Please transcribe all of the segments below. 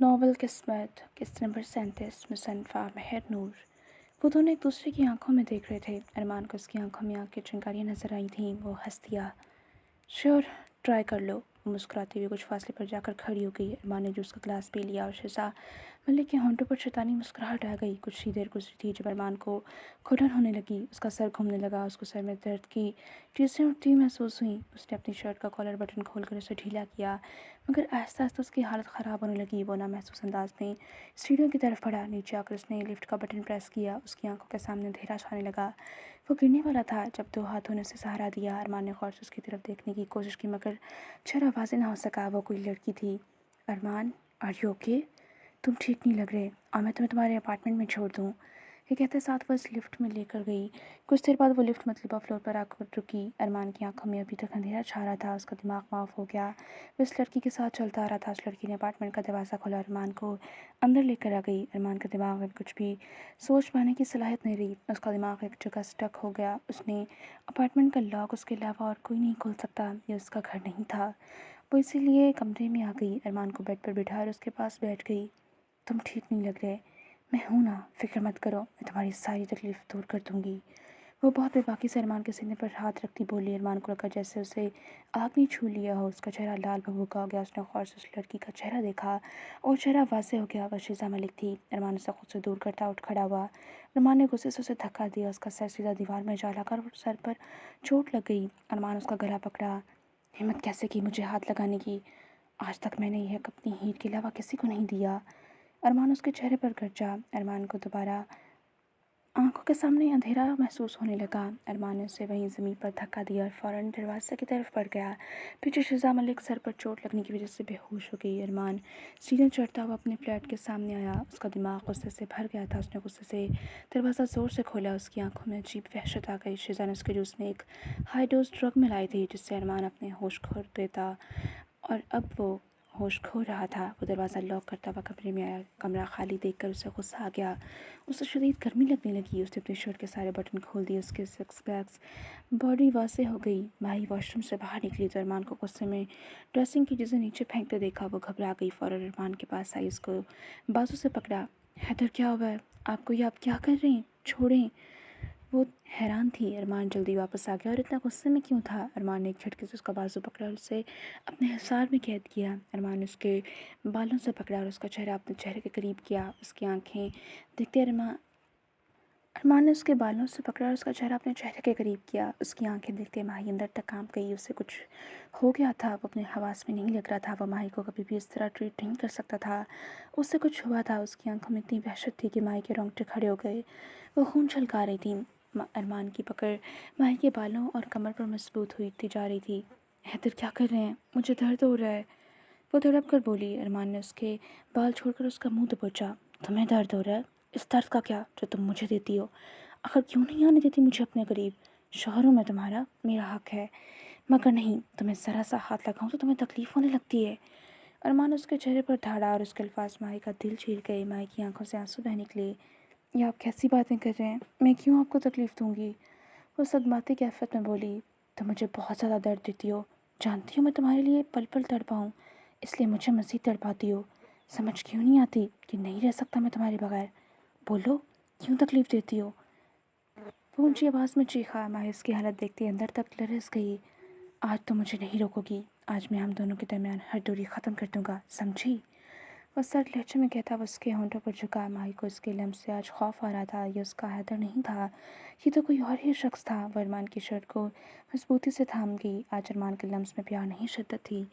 Novel قسمت قسط number 37 مصنفہ مہر نور۔ وہ دونوں ایک دوسرے کی آنکھوں میں دیکھ رہے تھے۔ ارمان کو اس کی آنکھوں میں آنکھ کی چنگاریاں نظر آئی تھیں۔ وہ ہنس دیا۔ شور ٹرائی کر لو۔ وہ مسکراتے ہوئے کچھ فاصلے پر جا کر کھڑی ہو گئی۔ ارمان نے جوس کا گلاس پی لیا اور شہزا ملک کے ہونٹوں پر شیطانی مسکراہٹ آ گئی۔ کچھ ہی دیر گزری تھی جب ارمان کو گھٹن ہونے لگی، اس کا سر گھومنے لگا، اس کو سر میں درد کی چیزیں اٹھتی ہوئی محسوس ہوئیں۔ اس نے اپنی شرٹ کا کالر بٹن کھول کر اسے ڈھیلا کیا، مگر آہستہ آہستہ اس کی حالت خراب ہونے لگی۔ وہ نامحسوس انداز میں سیڑھیوں کی طرف بڑھا۔ نیچے آ کر اس نے لفٹ کا بٹن پریس کیا۔ اس کی آنکھوں کے سامنے اندھیرا چھانے لگا۔ وہ گرنے والا تھا جب دو ہاتھوں نے اسے سہارا دیا۔ ارمان نے غور سے اس کی طرف دیکھنے کی کوشش کی مگر چہرہ واضح نہ ہو سکا۔ وہ کوئی لڑکی تھی۔ ارمان، آر یو اوکے؟ تم ٹھیک نہیں لگ رہے اور میں تمہیں تمہارے اپارٹمنٹ میں چھوڑ دوں؟ یہ کہتے ساتھ وہ اس لفٹ میں لے کر گئی۔ کچھ دیر بعد وہ لفٹ مطلوبہ فلور پر آ کر رکی۔ ارمان کی آنکھوں میں ابھی تک اندھیرا چھا رہا تھا۔ اس کا دماغ معاف ہو گیا۔ وہ اس لڑکی کے ساتھ چلتا آ رہا تھا۔ اس لڑکی نے اپارٹمنٹ کا دروازہ کھولا، ارمان کو اندر لے کر آ گئی۔ ارمان کے دماغ میں کچھ بھی سوچ پانے کی صلاحیت نہیں رہی۔ اس کا دماغ ایک جگہ سٹک ہو گیا۔ اس نے اپارٹمنٹ کا لاک اس کے علاوہ اور کوئی نہیں کھول سکتا۔ یہ اس کا گھر نہیں تھا۔ وہ اسی لیے کمرے میں آ گئی، ارمان کو بیڈ پر بٹھایا اور اس کے پاس بیٹھ گئی۔ تم ٹھیک نہیں لگ رہے۔ میں ہوں نا، فکر مت کرو، میں تمہاری ساری تکلیف دور کر دوں گی۔ وہ بہت بے باکی سے ارمان کے سینے پر ہاتھ رکھتی بولی۔ ارمان کو لگا جیسے اسے آگ نے چھو لیا ہو۔ اس کا چہرہ لال بھبوکا ہو گیا۔ اس نے غور سے اس لڑکی کا چہرہ دیکھا اور چہرہ واضح ہو گیا۔ وہ شہزا ملک تھی۔ ارمان اسے خود سے دور کرتا اٹھ کھڑا ہوا۔ ارمان نے غصے سے اسے دھکا دیا۔ اس کا سر سیدھا دیوار میں جا لگا اور سر پر چوٹ لگ گئی۔ ارمان اس کا گلا پکڑا۔ ہمت کیسے کی مجھے ہاتھ لگانے کی؟ آج تک میں نے یہ حق اپنی ہیٹ کے علاوہ کسی کو نہیں دیا۔ ارمان اس کے چہرے پر گرجا۔ ارمان کو دوبارہ آنکھوں کے سامنے اندھیرا محسوس ہونے لگا۔ ارمان نے اسے وہیں زمین پر دھکا دیا اور فوراً دروازے کی طرف بڑھ گیا۔ پیچھے شہزا ملک سر پر چوٹ لگنے کی وجہ سے بے ہوش ہو گئی۔ ارمان سیڑھیاں چڑھتا ہوا اپنے فلیٹ کے سامنے آیا۔ اس کا دماغ غصے سے بھر گیا تھا۔ اس نے غصے سے دروازہ زور سے کھولا۔ اس کی آنکھوں میں عجیب وحشت آ گئی۔ شہزا نے اس کے جوس میں ایک ہائی ڈوز ڈرگ ملائی تھی جس سے ارمان اپنے ہوش کھو دیتا اور اب وہ ہوش کھو رہا تھا۔ وہ دروازہ لاک کرتا ہوا کمرے میں آیا۔ کمرہ خالی دیکھ کر اسے غصہ آ گیا۔ اسے شدید گرمی لگنے لگی۔ اس نے اپنی شرٹ کے سارے بٹن کھول دیے۔ اس کے سکس پیکس باڈی واضح ہو گئی۔ ماہی واش روم سے باہر نکلی تو ارمان کو غصے میں ڈریسنگ کی چیزیں نیچے پھینکتے دیکھا۔ وہ گھبرا گئی۔ فوراً ارمان کے پاس آئی، اس کو بازو سے پکڑا۔ حیدر، کیا ہوا ہے آپ کو؟ یہ آپ کیا کر رہے ہیں؟ چھوڑیں۔ وہ حیران تھی۔ ارمان جلدی واپس آ گیا اور اتنا غصے میں کیوں تھا؟ ارمان نے ایک جھٹکے سے اس کا بازو پکڑا اور اسے اپنے حصار میں قید کیا۔ ارمان نے اس کے بالوں سے پکڑا اور اس کا چہرہ اپنے چہرے کے قریب کیا۔ اس کی آنکھیں دیکھتے ارمان نے اس کے بالوں سے پکڑا اور اس کا چہرہ اپنے چہرے کے قریب کیا۔ اس کی آنکھیں دیکھتے ماہی اندر تک کانپ گئی۔ اسے کچھ ہو گیا تھا۔ وہ اپنے حواس میں نہیں لگ رہا تھا۔ وہ ماہی کو کبھی بھی اس طرح ٹریٹ نہیں کر سکتا تھا۔ اس سے کچھ ہوا تھا۔ اس کی آنکھوں میں اتنی وحشت تھی کہ ماہی کے رونگٹے کھڑے ہو گئے۔ وہ خون چھلکا رہی تھی۔ ارمان کی پکڑ ماہی کے بالوں اور کمر پر مضبوط ہوتی جا رہی تھی۔ حیدر، کیا کر رہے ہیں؟ مجھے درد ہو رہا ہے، وہ تڑپ کر بولی۔ ارمان نے اس کے بال چھوڑ کر اس کا منہ دبوچا۔ تمہیں درد ہو رہا ہے؟ اس درد کا کیا جو تم مجھے دیتی ہو؟ آخر کیوں نہیں آنے دیتی مجھے اپنے قریب؟ شوہر ہوں میں تمہارا، میرا حق ہے، مگر نہیں، تمہیں ذرا سا ہاتھ لگاؤں تو تمہیں تکلیف ہونے لگتی ہے۔ ارمان اس کے چہرے پر دھاڑا اور اس کے الفاظ ماہی کا دل چیر گئے۔ ماہی کی آنکھوں سے آنسو بہہ نکلے۔ یہ آپ کیسی باتیں کر رہے ہیں؟ میں کیوں آپ کو تکلیف دوں گی؟ وہ صدماتی کیفیت میں بولی۔ تم مجھے بہت زیادہ درد دیتی ہو، جانتی ہو میں تمہارے لیے پل پل تڑپا ہوں، اس لیے مجھے مزید تڑپاتی ہو۔ سمجھ کیوں نہیں آتی کہ نہیں رہ سکتا میں تمہارے بغیر؟ بولو، کیوں تکلیف دیتی ہو؟ وہ اونچی آواز میں چیخا۔ ماہی اس کی حالت دیکھتے اندر تک لرز گئی۔ آج تو مجھے نہیں روکو گی، آج میں ہم دونوں کے درمیان ہر دوری ختم کر دوں گا، سمجھی؟ وہ سرد لہجے میں کہتا وہ اس کے ہونٹوں پر جھکا۔ ماہی کو اس کے لمس سے آج خوف آ رہا تھا۔ یہ اس کا حیدر نہیں تھا، یہ تو کوئی اور ہی شخص تھا۔ وہ ارمان کی شرٹ کو مضبوطی سے تھام گئی۔ آج ارمان کے لمس میں پیار نہیں، شدت تھی۔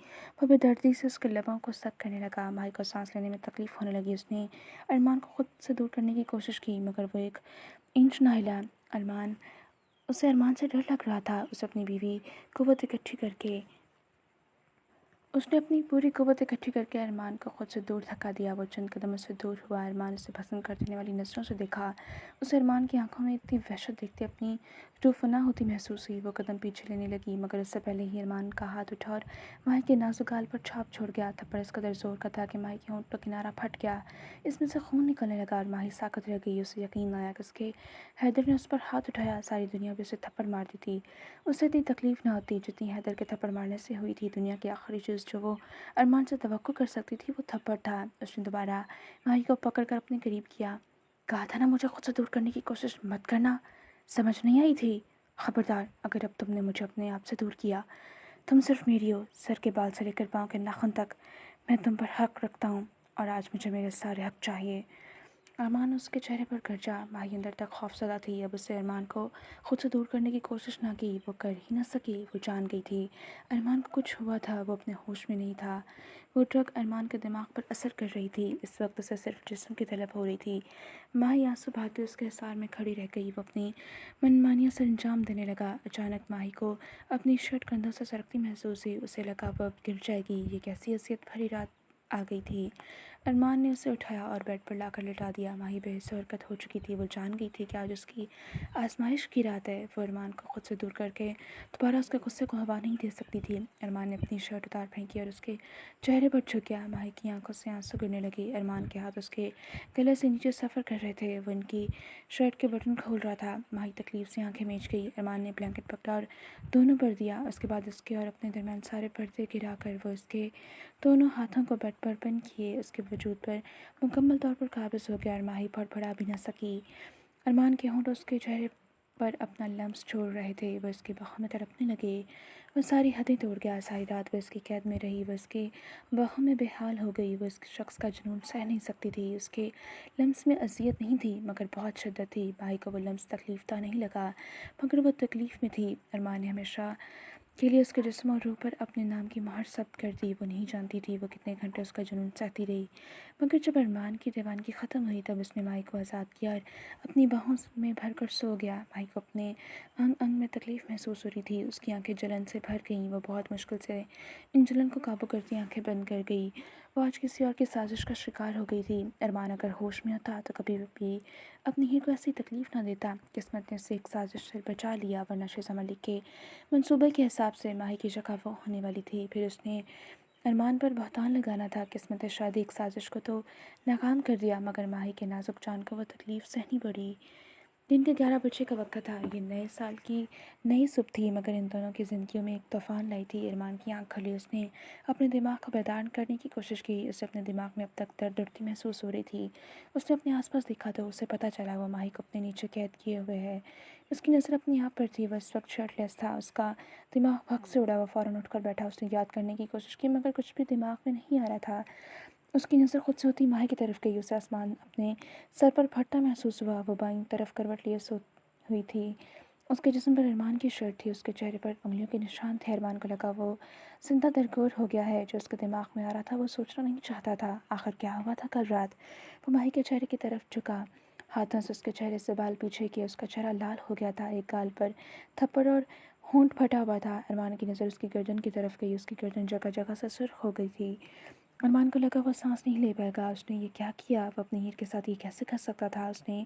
وہ بے دردی سے اس کے لبوں کو سک کرنے لگا۔ ماہی کو سانس لینے میں تکلیف ہونے لگی۔ اس نے ارمان کو خود سے دور کرنے کی کوشش کی مگر وہ ایک انچ نہ ہلا۔ اسے ارمان سے ڈر لگ رہا تھا۔ اس نے اپنی پوری قوت اکٹھی کر کے ارمان کو خود سے دور دھکا دیا۔ وہ چند قدم اس سے دور ہوا۔ ارمان اسے پسند کر دینے والی نظروں سے دیکھا۔ اسے ارمان کی آنکھوں میں اتنی وحشت دیکھتے اپنی روح فنا ہوتی محسوس ہوئی۔ وہ قدم پیچھے لینے لگی مگر اس سے پہلے ہی ارمان کا ہاتھ اٹھا اور ماہی کے نازک گال پر چھاپ چھوڑ گیا۔ تھپڑ اس قدر زور کا تھا کہ ماہی کے ہونٹ کا کنارہ پھٹ گیا۔ اس میں سے خون نکلنے لگا اور ماہی ساکت رہ گئی۔ اسے یقین نہ آیا کہ اس کے حیدر نے اس پر ہاتھ اٹھایا۔ ساری دنیا بھی اسے تھپڑ مارتی تھی، اسے اتنی تکلیف نہ ہوتی جتنی حیدر کے تھپڑ مارنے سے ہوئی تھی۔ دنیا کی آخری چیز लफ्ज़ जो वो अरमान से तवक्को कर सकती थी वो थप्पड़ था। उसने दोबारा माही को पकड़कर अपने करीब किया। कहा था ना मुझे खुद से दूर करने की कोशिश मत करना, समझ नहीं आई थी? खबरदार, अगर अब तुमने मुझे अपने आप से दूर किया, तुम सिर्फ मेरी हो, सर के बाल से लेकर पाँव के नाखून तक। मैं तुम पर हक रखता हूँ और आज मुझे मेरे सारे हक चाहिए। अरमान उसके चेहरे पर गरजा। माही अंदर तक खौफज़दा थी। अब उससे अरमान को खुद से दूर करने की कोशिश ना की, वो कर ही ना सकी। वो जान गई थी अरमान को कुछ हुआ था, वो अपने होश में नहीं था। वो ड्रग अरमान के दिमाग पर असर कर रही थी। इस वक्त उसे सिर्फ जिस्म की तलब हो रही थी। माही आंसू बहाते उसके हिसार में खड़ी रह गई। वो अपनी मनमानियों से अंजाम देने लगा। अचानक माही को अपनी शर्ट कंधों से सरकती महसूस हुई। उसे लगा वो अब गिर जाएगी। ये कैसी असियत भरी रात आ गई थी। अरमान ने उसे उठाया और बेड पर लाकर लिटा दिया। माही बेहोश हरकत हो चुकी थी। वो जान गई थी कि आज उसकी आजमाइश की रात है। वो अरमान को खुद से दूर करके दोबारा उसके गुस्से को हवा नहीं दे सकती थी। अरमान ने अपनी शर्ट उतार फेंकी और उसके चेहरे पर झुक गया। माही की आंखों से आंसू गिरने लगे। अरमान के हाथ उसके गले से नीचे सफ़र कर रहे थे। वो उनकी शर्ट के बटन खोल रहा था। माही तकलीफ से आंखें मीच गई। अरमान ने ब्लैंकेट पकड़ा और दोनों पर दिया। उसके बाद उसके और अपने दरमियान सारे पर्दे गिरा कर वो उसके दोनों हाथों को बेड पर बंद किए। उसके वजूद पर मुकम्मल तौर पर काबिज़ हो गया और माही फड़फड़ा भी न सकी। अरमान के होंठ उसके चेहरे पर अपना लम्स छोड़ रहे थे। वह उसकी बाहों में तड़पने लगे। वह सारी हदें तोड़ गया। सारी रात वह उसकी कैद में रही। वह उसकी बाहों में बेहाल हो गई। वह उस शख्स का जुनून सह नहीं सकती थी। उसके लम्स में अजियत नहीं थी मगर बहुत शिद्दत थी। माही को वो लम्स तकलीफ़दा नहीं लगा मगर वह तकलीफ़ में थी। अरमान ने हमेशा के लिए उसके जिस्म और रूह पर अपने नाम की मोहर सब्त कर दी। वो नहीं जानती थी वो कितने घंटे उसका जुनून सहती रही। मगर जब अरमान की दीवानगी ख़त्म हुई तब उसने माही को आज़ाद किया और अपनी बाहों में भर कर सो गया। माही को अपने अंग अंग में तकलीफ़ महसूस हो रही थी। उसकी आंखें जलन से भर गईं। वो बहुत मुश्किल से इन जलन को काबू करती आंखें बंद कर गई। वो आज किसी और की साजिश का शिकार हो गई थी। अरमान अगर होश में होता तो कभी भी अपनी हीर को ऐसी तकलीफ़ ना देता। किस्मत ने उसे एक साजिश से बचा लिया, वरना शेज़ा मलिक के मंसूबे के हिसाब से माही की जगह वो होने वाली थी। फिर उसने अरमान पर बहतान लगाना था। किस्मत शादी एक साजिश को तो नाकाम कर दिया मगर माही के नाजुक जान को वो तकलीफ़ सहनी पड़ी। दिन के 11 बजे का वक्त था। ये नए साल की नई सुबह थी मगर इन दोनों की ज़िंदगियों में एक तूफ़ान लाई थी। अरमान की आंख खुली। उसने अपने दिमाग को बेदार करने की कोशिश की। उसे अपने दिमाग में अब तक दर्द उठती महसूस हो रही थी। उसने अपने आसपास देखा तो उसे पता चला वो माही को अपने नीचे कैद किए हुए है। उसकी नज़र अपने आप पर थी। वह इस वक्त शर्टलेस था। उसका दिमाग भग से उड़ा। वह फ़ौरन उठकर बैठा। उसने याद करने की कोशिश की मगर कुछ भी दिमाग में नहीं आ रहा था। उसकी नज़र खुद से होती माही की तरफ गई। उसे आसमान अपने सर पर फटता महसूस हुआ। वो बाईं तरफ करवट लिए सो हुई थी। उसके जिस्म पर अरमान की शर्ट थी। उसके चेहरे पर उंगलियों के निशान थे। अरमान को लगा वो जिंदा दरगोर हो गया है। जो उसके दिमाग में आ रहा था वो सोचना नहीं चाहता था। आखिर क्या हुआ था कल रात? वो माही के चेहरे की तरफ झुका, हाथों से उसके चेहरे से बाल पीछे किए। उसका चेहरा लाल हो गया था। एक गाल पर थप्पड़ और होंठ फटा हुआ था। अरमान की नज़र उसकी गर्दन की तरफ गई। उसकी गर्दन जगह जगह से सुर्ख हो गई थी। अरमान को लगा वो सांस नहीं ले पाएगा। उसने ये क्या किया? वो अपनी हीर के साथ ये कैसे कर सकता था? उसने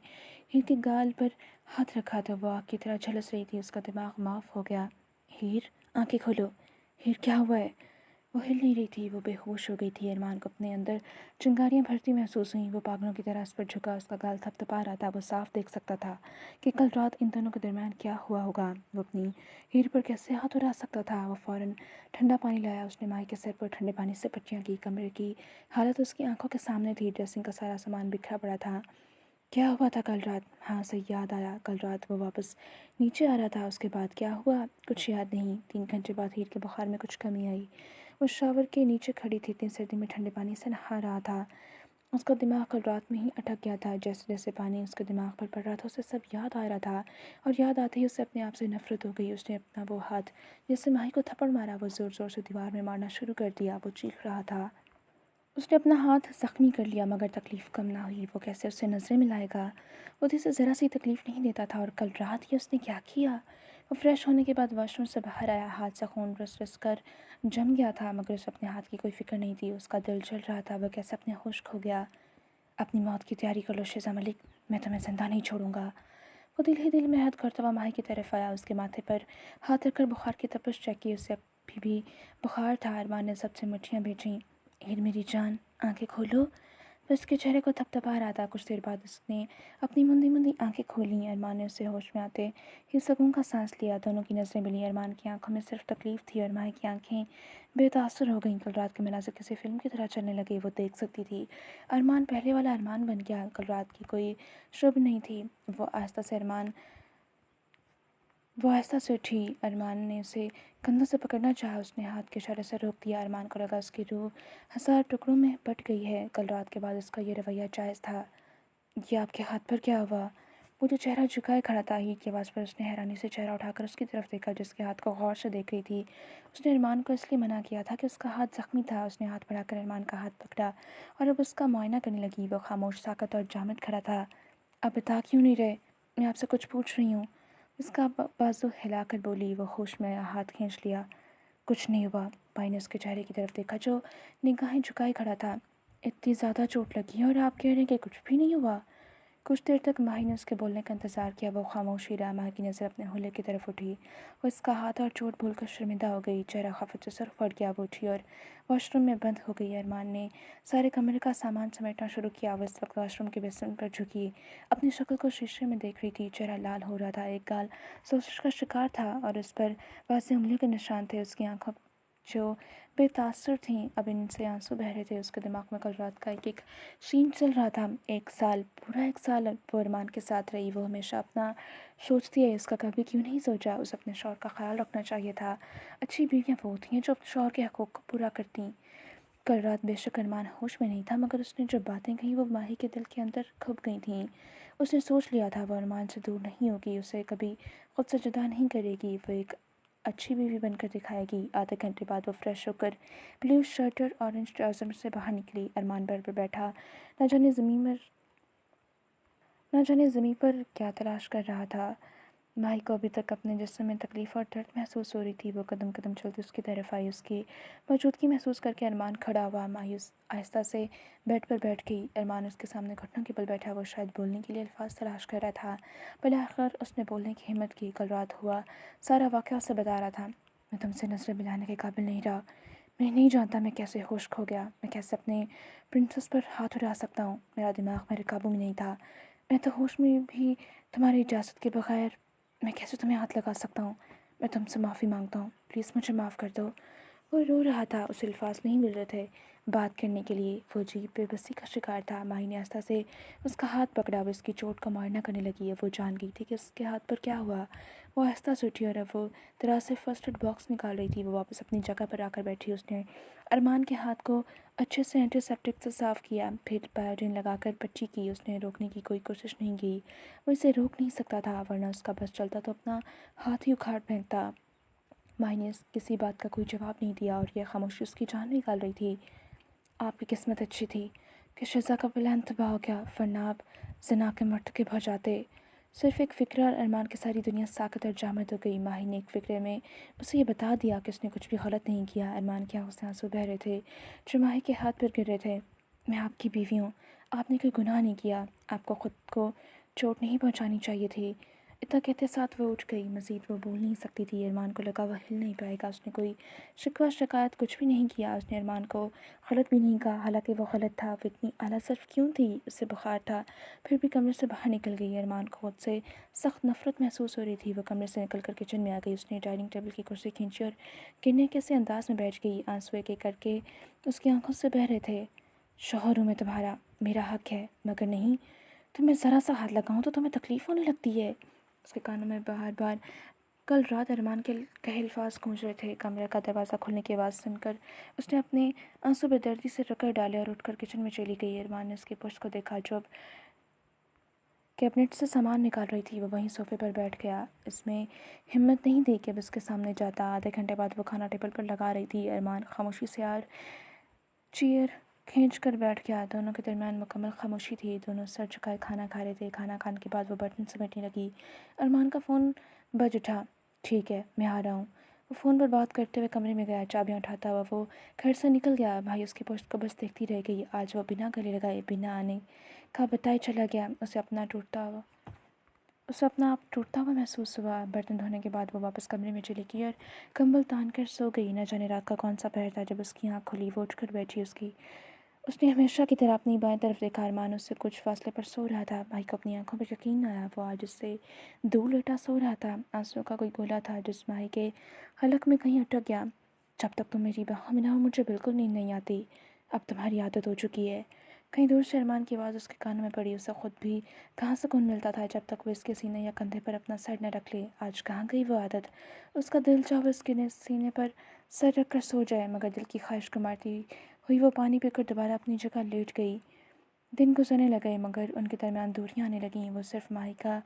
हीर के गाल पर हाथ रखा था। वो आग की तरह झलस रही थी। उसका दिमाग माफ हो गया। हीर, आंखें खोलो। हीर, क्या हुआ है? वो हिल नहीं रही थी। वो बेहोश हो गई थी। अरमान को अपने अंदर चिंगारियां भरती महसूस हुईं। वो पागलों की तरह उस पर झुका। उसका गाल थपथपा रहा था। वो साफ देख सकता था कि कल रात इन दोनों के दरमियान क्या हुआ होगा। वो अपनी हीर पर कैसे हाथ उड़ा सकता था? वो फ़ौरन ठंडा पानी लाया। उसने माही के सिर पर ठंडे पानी से पट्टियाँ की। कमरे की हालत उसकी आंखों के सामने थी। ड्रेसिंग का सारा सामान बिखरा पड़ा था। क्या हुआ था कल रात? हाँ, उसे याद आया। कल रात वो वापस नीचे आ रहा था। उसके बाद क्या हुआ? कुछ याद नहीं। 3 घंटे बाद हीर के बुखार में कुछ कमी आई। वो शावर के नीचे खड़ी थी। इतनी सर्दी में ठंडे पानी से नहा रहा था। उसका दिमाग कल रात में ही अटक गया था। जैसे जैसे पानी उसके दिमाग पर पड़ रहा था उसे सब याद आ रहा था और याद आते ही उसे अपने आप से नफरत हो गई। उसने अपना वो हाथ जिससे माही को थप्पड़ मारा वो ज़ोर ज़ोर से दीवार में मारना शुरू कर दिया। वो चीख रहा था। उसने अपना हाथ ज़ख्मी कर लिया मगर तकलीफ़ कम ना हुई। वो कैसे उससे नज़रें मिलाएगा? वो तो इसे ज़रा सी तकलीफ़ नहीं देता था और कल रात ही उसने क्या किया? वो फ्रेश होने के बाद वॉशरूम से बाहर आया। हाथ से खून रस रस कर जम गया था मगर उसे अपने हाथ की कोई फ़िक्र नहीं थी। उसका दिल चल रहा था। वह कैसे अपने होश खो गया। अपनी मौत की तैयारी कर लो शेज़ा मलिक, मैं तुम्हें ज़िंदा नहीं छोड़ूंगा। वो दिल ही दिल में हद करता हुआ माही की तरफ आया। उसके माथे पर हाथ रखकर बुखार की तपिश चेक की। उसे अभी भी बुखार था। अरमान ने सबसे मुट्ठियाँ भेजीं। हीर मेरी जान, आंखें खोलो। वो उसके चेहरे को थपथपा रहा था। कुछ देर बाद उसने अपनी मुंदी मुंदी आंखें खोलीं। अरमान ने उसे होश में आते ही सुकून का सांस लिया। दोनों की नज़रें मिली। अरमान की आंखों में सिर्फ तकलीफ थी और माही की आंखें बेतासुर हो गईं। कल रात के मनाज़िर किसी फिल्म की तरह चलने लगे। वो देख सकती थी। अरमान पहले वाला अरमान बन गया। कल रात की कोई शुभ नहीं थी। वो आहिस्ता से उठी। अरमान ने उसे कंधों से पकड़ना चाहा। उसने हाथ के इशारे से रोक दिया। अरमान को लगा उसकी रूह हजार टुकड़ों में बट गई है। कल रात के बाद उसका ये रवैया जायज़ था। ये आपके हाथ पर क्या हुआ? वो जो चेहरा झुकाए खड़ा था। ही की आवाज़ पर उसने हैरानी से चेहरा उठाकर उसकी तरफ देखा, जिसके हाथ को गौर से देख रही थी। उसने अरमान को इसलिए मना किया था कि उसका हाथ जख्मी था। उसने हाथ बढ़ाकर अरमान का हाथ पकड़ा और अब उसका मुआयना करने लगी। वो खामोश, साकत और जामिद खड़ा था। आप बता क्यों नहीं रहे? मैं आपसे कुछ पूछ रही हूँ। उसका बाजू हिलाकर बोली। वो होश में हाथ खींच लिया। कुछ नहीं हुआ। भाई ने उसके चेहरे की तरफ देखा, जो निगाहें झुकाए खड़ा था। इतनी ज़्यादा चोट लगी और आप कह रहे हैं कि कुछ भी नहीं हुआ? कुछ देर तक माही ने उसके बोलने का इंतज़ार किया। वो खामोश ही रहा। माही की नज़र अपने हुल्ले की तरफ उठी। वो इसका हाथ और चोट भूलकर शर्मिंदा हो गई। चेहरा खफत से सर फट गया। वो उठी और वॉशरूम में बंद हो गई। अरमान ने सारे कमरे का सामान समेटना शुरू किया। वो इस वक्त वॉशरूम के बेसिन पर झुकी अपनी शक्ल को शीशे में देख रही थी। चेहरा लाल हो रहा था। एक गाल सोच का शिकार था और उस पर वाज़ेह उंगलियों के निशान थे। उसकी आंखों जो बेतासुर थीं, अब इनसे आंसू बह रहे थे। उसके दिमाग में कल रात का एक एक सीन चल रहा था। एक साल, पूरा एक साल वो अरमान के साथ रही। वो हमेशा अपना सोचती है, उसका कभी क्यों नहीं सोचा उसे अपने शौहर का ख्याल रखना चाहिए था। अच्छी बीवियाँ वो होती हैं जो अपने शौहर के हक़ों को पूरा करती। कल रात बेशक अरमान होश में नहीं था, मगर उसने जो बातें कही वो माही के दिल के अंदर खप गई थीं। उसने सोच लिया था वो अरमान से दूर नहीं होगी, उसे कभी खुद से जुदा नहीं करेगी। वो एक अच्छी बीवी बनकर दिखाएगी। आधे घंटे बाद वो फ्रेश होकर ब्लू शर्ट और ऑरेंज ट्राउज़र से बाहर निकली। अरमान बेड पर बैठा न जाने ज़मीन पर क्या तलाश कर रहा था। माही को अभी तक अपने जिस्म में तकलीफ़ और दर्द महसूस हो रही थी। वो कदम कदम चलती उसकी तरफ आई। उसकी मौजूदगी महसूस करके अरमान खड़ा हुआ। माही उस आहिस्ता से बेड पर बैठ गई। अरमान उसके सामने घुटनों के बल बैठा। वो शायद बोलने के लिए अल्फाज तलाश कर रहा था, पर आखिर उसने बोलने की हिम्मत की। कल रात हुआ सारा वाक़या उसे बता रहा था। मैं तुमसे नज़रें मिलाने के काबिल नहीं रहा। मैं नहीं जानता मैं कैसे होश खो गया। मैं कैसे अपने प्रिंसेस पर हाथ उड़ा सकता हूँ। मेरा दिमाग मेरे काबू में नहीं था। मैं तो होश में भी तुम्हारी इजाज़त के बगैर मैं कैसे तुम्हें हाथ लगा सकता हूँ? मैं तुमसे माफ़ी मांगता हूँ। प्लीज़ मुझे माफ़ कर दो। वो रो रहा था। उसे अल्फाज नहीं मिल रहे थे बात करने के लिए। वो अजीब बेबसी का शिकार था। माही ने आस्था से उसका हाथ पकड़ा। वो उसकी चोट का मुआयना करने लगी है। वो जान गई थी कि उसके हाथ पर क्या हुआ। वो आहिस्ता से उठी और अब वो दराज से फर्स्ट एड बॉक्स निकाल रही थी। वो वापस अपनी जगह पर आकर बैठी। उसने अरमान के हाथ को अच्छे से एंटीसेप्टिक से साफ़ किया, फिर बायोडीन लगाकर पट्टी की। उसने रोकने की कोई कोशिश नहीं की। वो इसे रोक नहीं सकता था, वरना उसका बस चलता तो अपना हाथ ही उखाड़ फेंकता। माही ने किसी बात का कोई जवाब नहीं दिया और यह खामोशी उसकी जान निकाल रही थी। आपकी किस्मत अच्छी थी कि शिजा का प्लान तबाह हो गया, वरना आप ज़िना के मर्तकब हो जाते। सिर्फ एक फ़िक्र और अरमान की सारी दुनिया साकत और जामद हो गई। माही ने एक फ़िक्रे में उसे ये बता दिया कि उसने कुछ भी गलत नहीं किया। अरमान की आंखों से आंसू बह रहे थे, जो माही के हाथ पर गिर रहे थे। मैं आपकी बीवी हूँ। आपने कोई गुनाह नहीं किया। आपको खुद को चोट नहीं पहुँचानी चाहिए थी। इतना कहते साथ वो उठ गई। मज़ीद वो बोल नहीं सकती थी। अरमान को लगा वह हिल नहीं पाएगा। उसने कोई शिकवा शिकायत कुछ भी नहीं किया। उसने अरमान को गलत भी नहीं कहा, हालांकि वो गलत था। वो इतनी आला सिर्फ क्यों थी? उससे बुखार था, फिर भी कमरे से बाहर निकल गई। अरमान को खुद से सख्त नफरत महसूस हो रही थी। वो कमरे से निकल कर किचन में आ गई। उसने डाइनिंग टेबल की कुर्सी खींची और गिरने के से अंदाज में बैठ गई। आंसू एक एक करके उसकी आंखों से बह रहे थे। शौहर हूँ मैं तुम्हारा, मेरा हक है, मगर नहीं, तुम्हें ज़रा सा हाथ लगाऊँ तो तुम्हें तकलीफ़ होने लगती है। उसके कानों में बार बार कल रात अरमान के कहे अल्फाज गूंज रहे थे। कमरे का दरवाज़ा खुलने की आवाज़ सुनकर उसने अपने आंसू बेदर्दी से रगड़ डाले और उठकर किचन में चली गई। अरमान ने उसकी पुश्त को देखा, जो अब कैबिनेट से सामान निकाल रही थी। वो वहीं सोफे पर बैठ गया। इसमें हिम्मत नहीं थी कि अब उसके सामने जाता। आधे घंटे बाद वो खाना टेबल पर लगा रही थी। अरमान खामोशी से यार चेयर खींच कर बैठ गया। दोनों के दरमियान मुकम्मल खामोशी थी। दोनों सर झुकाए खाना खा रहे थे। खाना खाने के बाद वो बर्तन समेटने लगी। अरमान का फ़ोन बज उठा। ठीक है, मैं आ रहा हूँ। वो फ़ोन पर बात करते हुए कमरे में गया। चाबियाँ उठाता हुआ वो घर से निकल गया। भाई उसकी पोस्ट को बस देखती रह गई। आज वो बिना गले लगाए, बिना आने का बताए चला गया। उसे अपना आप टूटता हुआ महसूस हुआ। बर्तन धोने के बाद वो वापस कमरे में चली गई और कंबल तान कर सो गई। न जाने रात का कौन सा पहर था जब उसकी आँख खुली। वो उठकर बैठी। उसकी उसने हमेशा की तरह अपनी बाएं तरफ देखा। अरमान उससे कुछ फासले पर सो रहा था। भाई को अपनी आंखों पर यकीन न आया। वो आज उससे दूर लेटा सो रहा था। आंसुओं का कोई गोला था जिस भाई के हलक में कहीं अटक गया। जब तक तुम मेरी बाहों में ना हो मुझे बिल्कुल नींद नहीं आती। अब तुम्हारी आदत हो चुकी है। कहीं दूर से अरमान की आवाज़ उसके कानों में पड़ी। उसे खुद भी कहाँ सुकून मिलता था जब तक वो इसके सीने या कंधे पर अपना सर न रख ले। आज कहाँ गई वो आदत। उसका दिल चाहे उसके सीने पर सर रख कर सो जाए, मगर दिल की ख्वाहिश को मारती हुई वो पानी पीकर दोबारा अपनी जगह लेट गई। दिन गुजरने लगे मगर उनके दरमियान दूरियां आने लगीं। वो सिर्फ माही का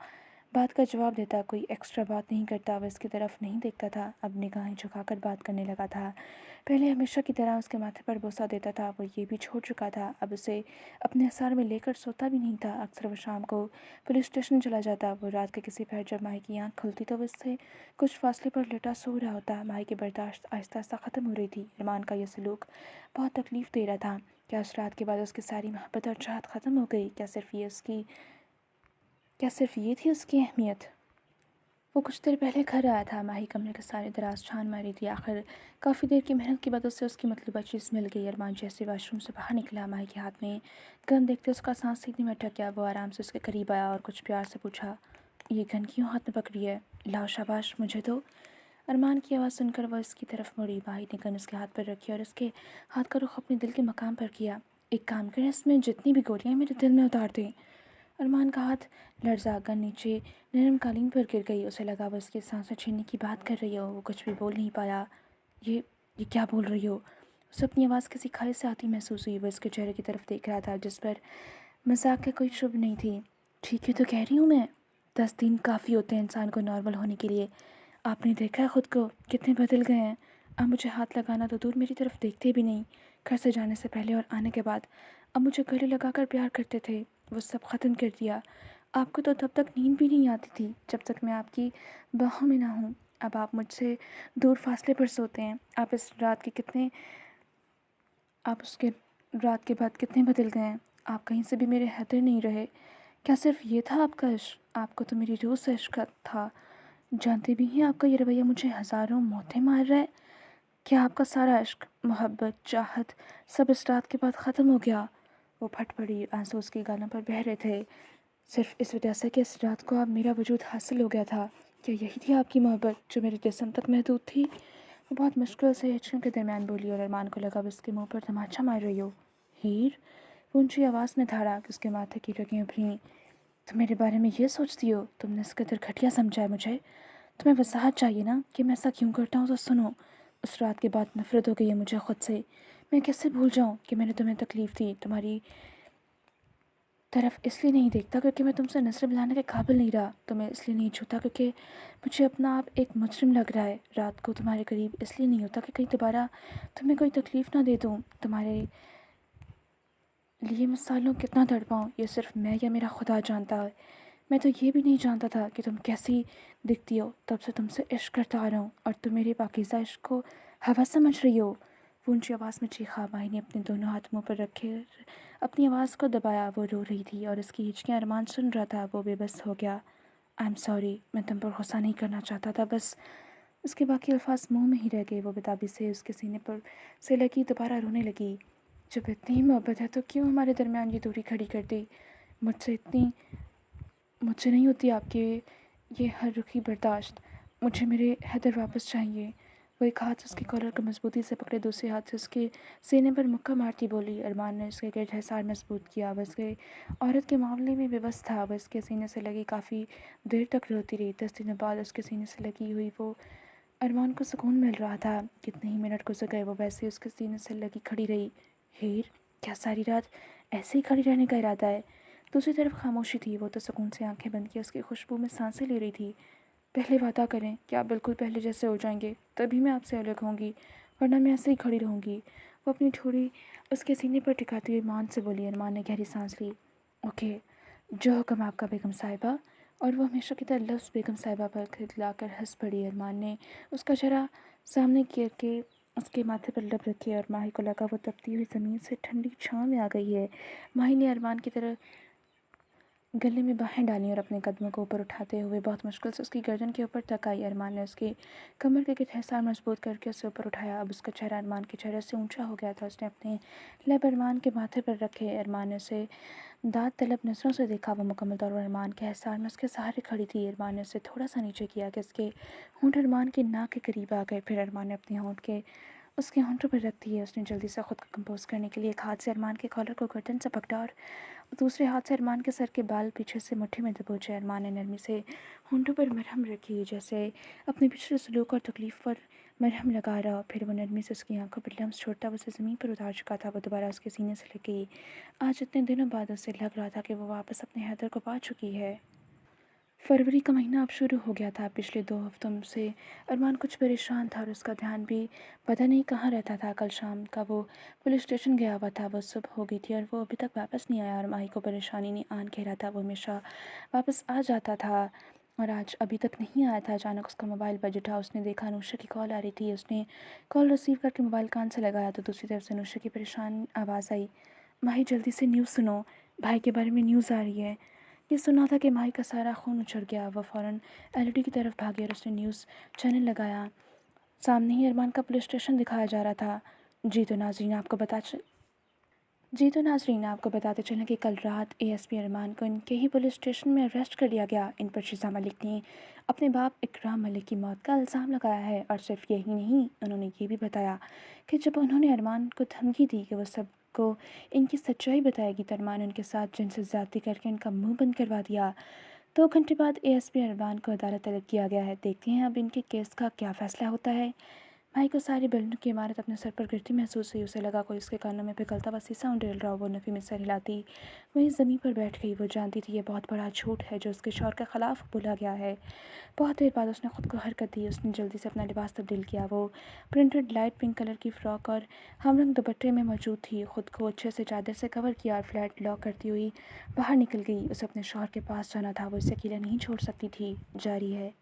बात का जवाब देता, कोई एक्स्ट्रा बात नहीं करता। वो इसकी तरफ नहीं देखता था, अब निगाहें झुकाकर बात करने लगा था। पहले हमेशा की तरह उसके माथे पर बोसा देता था। वो ये भी छोड़ चुका था, अब उसे अपने असार में लेकर सोता भी नहीं था। अक्सर वो शाम को पुलिस स्टेशन चला जाता। वो रात के किसी पहर जब माही की आंख खुलती तो वो इससे कुछ फासले पर लेटा सो रहा होता। माही की बर्दाश्त आहिस्ता आहिस्ता ख़त्म हो रही थी। अरमान का यह सलूक बहुत तकलीफ दे रहा था। क्या उस रात के बाद उसकी सारी मोहब्बत और चाहत ख़त्म हो गई? क्या सिर्फ ये थी उसकी अहमियत? वो कुछ देर पहले घर आया था। माही कमरे के सारे दराज छान मारी थी। आखिर काफ़ी देर की मेहनत के बाद उससे उसकी मतलूबा चीज़ मिल गई। अरमान जैसे वाशरूम से बाहर निकला, माही के हाथ में गन देखते उसका सांस सीने में अटक गया। वो आराम से उसके करीब आया और कुछ प्यार से पूछा, ये गन क्यों हाथ में पकड़ी है? लाओ शाबाश, मुझे दो। अरमान की आवाज़ सुनकर वह इसकी तरफ मुड़ी। माही ने गन उसके हाथ पर रखी और उसके हाथ का रुख अपने दिल के मकाम पर किया। एक काम करें, इसमें जितनी भी गोलियां मेरे दिल में उतार दें। अरमान का हाथ लर्जा, गन नीचे नरम कालीन पर गिर गई। उसे लगा वो उसकी सांसें छीनने की बात कर रही हो। वो कुछ भी बोल नहीं पाया। ये ये क्या बोल रही हो? उसे अपनी आवाज़ किसी खाई से आती महसूस हुई। वो इसके चेहरे की तरफ देख रहा था जिस पर मजाक का कोई शुभ नहीं थी। ठीक है तो कह रही हूँ मैं, 10 दिन काफ़ी होते हैं इंसान को नॉर्मल होने के लिए। आपने देखा है खुद को कितने बदल गए हैं। अब मुझे हाथ लगाना तो दूर, मेरी तरफ देखते भी नहीं। घर से जाने से पहले और आने के बाद अब मुझे गले लगाकर प्यार करते थे, वो सब ख़त्म कर दिया। आपको तो तब तक नींद भी नहीं आती थी जब तक मैं आपकी बाहों में ना हूँ। अब आप मुझसे दूर फासले पर सोते हैं। आप उसके रात के बाद कितने बदल गए हैं। आप कहीं से भी मेरे हृदय नहीं रहे। क्या सिर्फ ये था आपका इश्क? आपको तो मेरी रूह से इश्क था। जानते भी हैं आपका ये रवैया मुझे हज़ारों मौतें मार रहा है। क्या आपका सारा इश्क, मोहब्बत, चाहत सब इस रात के बाद ख़त्म हो गया? वो फट पड़ी। आंसू उसकी गालों पर बह रहे थे, सिर्फ इस वजह से कि इस रात को अब मेरा वजूद हासिल हो गया था। क्या यही थी आपकी मोहब्बत जो मेरे जिस्म तक महदूद थी? वो बहुत मुश्किल से हिचकियों के दरमियान बोली और अरमान को लगा उसके मुंह पर तमाचा मार रही हो। हीर, वो ऊंची आवाज़ में धाड़ा कि उसके माथे की रगें उभरी। तुम मेरे बारे में ये सोचती हो? तुमने इस कदर घटिया समझा है मुझे? तुम्हें वसाहत चाहिए ना कि मैं ऐसा क्यों करता हूँ, तो सुनो। उस रात के बाद नफरत हो गई है मुझे खुद से। मैं कैसे भूल जाऊँ कि मैंने तुम्हें तकलीफ़ दी? तुम्हारी तरफ इसलिए नहीं देखता क्योंकि मैं तुमसे नजर मिलाने के काबिल नहीं रहा। तुम्हें इसलिए नहीं छूता क्योंकि मुझे अपना आप एक मुजरिम लग रहा है। रात को तुम्हारे करीब इसलिए नहीं होता कि कहीं दोबारा तुम्हें कोई तकलीफ़ ना दे दूँ। तुम्हारे लिए मैं सालों कितना तड़पाऊँ ये सिर्फ मैं या मेरा खुदा जानता है। मैं तो ये भी नहीं जानता था कि तुम कैसी दिखती हो। तब से तुमसे इश्क करता आ रहा हूँ और तुम मेरे पाकीज़ा इश्क को हवा समझ रही हो। वो ऊंची आवाज़ में चीखा। माही ने अपने दोनों हाथ मुंह पर रखे अपनी आवाज़ को दबाया। वो रो रही थी और इसकी हिचकियाँ अरमान सुन रहा था। वो बेबस हो गया। आई एम सॉरी, मैं तुम पर गुस्सा नहीं करना चाहता था, बस। उसके बाकी अल्फाज मुंह में ही रह गए। वो बेताबी से उसके सीने पर से लगी, दोबारा रोने लगी। जब इतनी मोहब्बत है तो क्यों हमारे दरमियान ये दूरी खड़ी कर दी? मुझसे इतनी मुझसे नहीं होती आपकी ये हर रुखी बर्दाश्त। मुझे मेरे हैदर वापस चाहिए। वो एक हाथ से उसके कॉलर को मजबूती से पकड़े, दूसरे हाथ से उसके सीने पर मुक्का मारती बोली। अरमान ने उसके गिरद हिसार मजबूत किया। वह उसके औरत के मामले में बेबस था। वह उसके सीने से लगी काफ़ी देर तक रोती रही। 10 दिनों बाद उसके सीने से लगी हुई वो अरमान को सुकून मिल रहा था। कितने ही मिनट गुजर गए, वो वैसे ही उसके सीने से लगी खड़ी रही। हीर, क्या सारी रात ऐसे ही खड़ी रहने का इरादा है? दूसरी तरफ खामोशी थी। वो तो सुकून से आंखें बंद किए उसकी खुशबू में सांसें ले रही थी। पहले वादा करें कि आप बिल्कुल पहले जैसे हो जाएंगे, तभी मैं आपसे अलग होंगी, वरना मैं ऐसे ही खड़ी रहूँगी। वो अपनी ठोड़ी उसके सीने पर टिकाती हुई मान से बोली। अरमान ने गहरी सांस ली। ओके, जो हुक्म आपका बेगम साहिबा। और वो हमेशा की तरह लफ्ज़ बेगम साहिबा पर खिलखिलाकर हंस पड़ी। अरमान ने उसका चेहरा सामने करके उसके माथे पर लब रखी और माही को लगा वो तपती हुई ज़मीन से ठंडी छाँव में आ गई है। माही ने अरमान की तरह गले में बाहें डालीं और अपने कदमों को ऊपर उठाते हुए बहुत मुश्किल से उसकी गर्दन के ऊपर तक आई। अरमान ने उसकी कमर के कुछ हिस्सा मजबूत करके उसे ऊपर उठाया। अब उसका चेहरा अरमान के चेहरे से ऊंचा हो गया था। उसने अपने लब अरमान के माथे पर रखे। अरमान ने उसे दांत तलब नज़रों से देखा। वो मुकम्मल तौर पर अरमान के एहसास में उसके सहारे खड़ी थी। अरमान ने उसे थोड़ा सा नीचे किया कि उसके होंठ अरमान की नाक के करीब आ गए। फिर अरमान ने अपने होंठ के उसके होंठों पर रख दिए। उसने जल्दी से खुद को कंपोज करने के लिए एक हाथ से अरमान के कॉलर को गर्दन से पकड़ा और दूसरे हाथ से अरमान के सर के बाल पीछे से मुट्ठी में दबोचे। अरमान ने नरमी से होंठों पर मरहम रखी, जैसे अपने पिछले सलूक और तकलीफ़ पर मरहम लगा रहा। फिर वो नरमी से उसकी आंखों पर लम्स छोड़ता उसे ज़मीन पर उतार चुका था। वो दोबारा उसके सीने से लग गई। आज इतने दिनों बाद उसे लग रहा था कि वो वापस अपने हैदर को पा चुकी है। फरवरी का महीना अब शुरू हो गया था। पिछले 2 हफ्तों से अरमान कुछ परेशान था और उसका ध्यान भी पता नहीं कहाँ रहता था। कल शाम का वो पुलिस स्टेशन गया हुआ था। वो सुबह हो गई थी और वो अभी तक वापस नहीं आया और माही को परेशानी ने आन घेरा था। वो हमेशा वापस आ जाता था और आज अभी तक नहीं आया था। अचानक उसका मोबाइल बज उठा। उसने देखा अनुषा की कॉल आ रही थी। उसने कॉल रिसीव करके मोबाइल कान से लगाया तो दूसरी तरफ से अनुषा की परेशान आवाज़ आई, माही जल्दी से न्यूज़ सुनो, भाई के बारे में न्यूज़ आ रही है। ये सुना था कि माही का सारा खून उछड़ गया। वह फ़ौरन एलईडी की तरफ भागी और उसने न्यूज़ चैनल लगाया। सामने ही अरमान का पुलिस स्टेशन दिखाया जा रहा था। जी तो नाजरीन, आपको बताते चलें कि कल रात एएसपी अरमान को इनके ही पुलिस स्टेशन में अरेस्ट कर लिया गया। इन पर शिजा मलिक ने अपने बाप इकराम मलिक की मौत का इल्ज़ाम लगाया है और सिर्फ यही नहीं, उन्होंने ये भी बताया कि जब उन्होंने अरमान को धमकी दी कि वो सबको इनकी सच्चाई बताएगी तो अरमान उनके साथ जिनसे ज़्यादती करके उनका मुंह बंद करवा दिया। 2 घंटे बाद एएसपी अरमान को अदालत तलब किया गया है। देखते हैं अब इनके केस का क्या फ़ैसला होता है। भाई को सारी बिल्डिंग की इमारत अपने सर पर गिरती महसूस हुई। उसे लगा कोई उसके कानों में पिघलता हुआ शीशा उंडेल रहा हो। वो नफ़ी में सर हिलाती वहीं ज़मीन पर बैठ गई। वो जानती थी ये बहुत बड़ा झूठ है जो उसके शौहर के ख़िलाफ़ बोला गया है। बहुत देर बाद उसने खुद को हरकत दी। उसने जल्दी से अपना लिबास तब्दील किया। वो प्रिंटेड लाइट पिंक कलर की फ़्रॉक और हमरंग दुपट्टे में मौजूद थी। खुद को अच्छे से चादर से कवर किया और फ्लैट लॉक करती हुई बाहर निकल गई। उसे अपने शौहर के पास जाना था। वो इसे अकेला नहीं छोड़ सकती थी। जारी है।